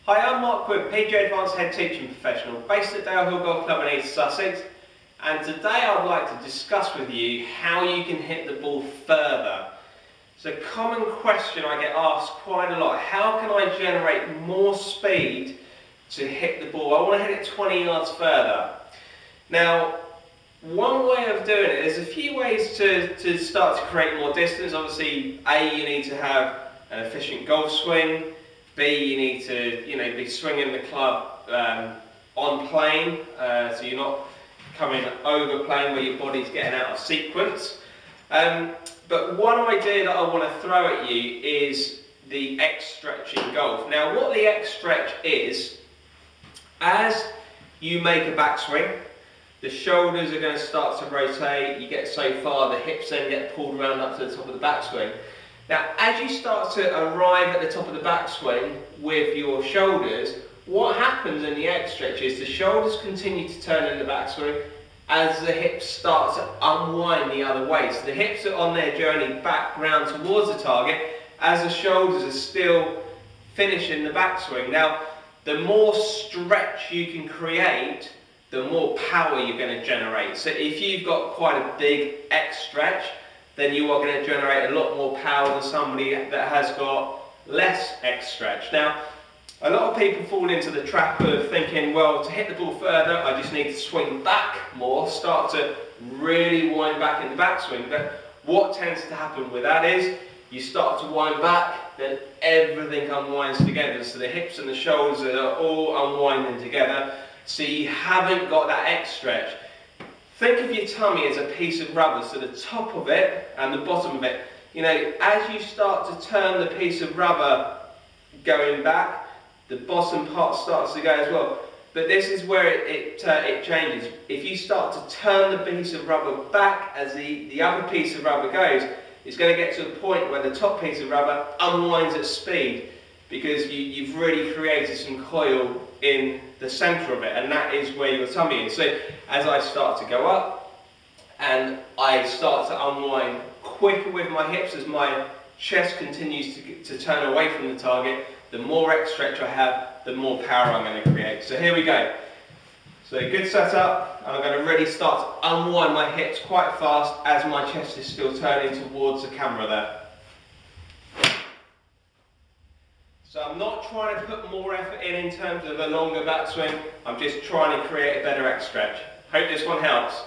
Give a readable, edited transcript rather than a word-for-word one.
Hi, I'm Mark with PGA Advanced Head Teaching Professional, based at Dale Hill Golf Club in East Sussex, and today I'd like to discuss with you how you can hit the ball further. It's a common question I get asked quite a lot. How can I generate more speed to hit the ball? I want to hit it 20 yards further. Now, one way of doing it, there's a few ways to start to create more distance. Obviously, A, you need to have an efficient golf swing. B, you need to be swinging the club on plane, so you're not coming over plane where your body's getting out of sequence. But one idea that I want to throw at you is the X stretch in golf. Now, what the X stretch is, as you make a backswing, the shoulders are going to start to rotate. You get so far, the hips then get pulled around up to the top of the backswing. Now, as you start to arrive at the top of the backswing with your shoulders, what happens in the X stretch is the shoulders continue to turn in the backswing as the hips start to unwind the other way. So the hips are on their journey back round towards the target as the shoulders are still finishing the backswing. Now, the more stretch you can create, the more power you're going to generate. So if you've got quite a big X stretch, then you are going to generate a lot more power than somebody that has got less X stretch. Now, a lot of people fall into the trap of thinking, well, to hit the ball further, I just need to swing back more, start to really wind back in the backswing. But what tends to happen with that is, you start to wind back, then everything unwinds together. So the hips and the shoulders are all unwinding together, so you haven't got that X stretch. Think of your tummy as a piece of rubber, so the top of it and the bottom of it. As you start to turn the piece of rubber going back, the bottom part starts to go as well. But this is where it changes. If you start to turn the piece of rubber back as the other piece of rubber goes, it's going to get to a point where the top piece of rubber unwinds at speed, because you've really created some coil in the centre of it, and that is where your tummy is. So as I start to go up and I start to unwind quicker with my hips as my chest continues to turn away from the target, the more X stretch I have, the more power I'm going to create. So here we go. So good setup, and I'm going to really start to unwind my hips quite fast as my chest is still turning towards the camera there. So I'm not trying to put more effort in terms of a longer backswing, I'm just trying to create a better X stretch. Hope this one helps.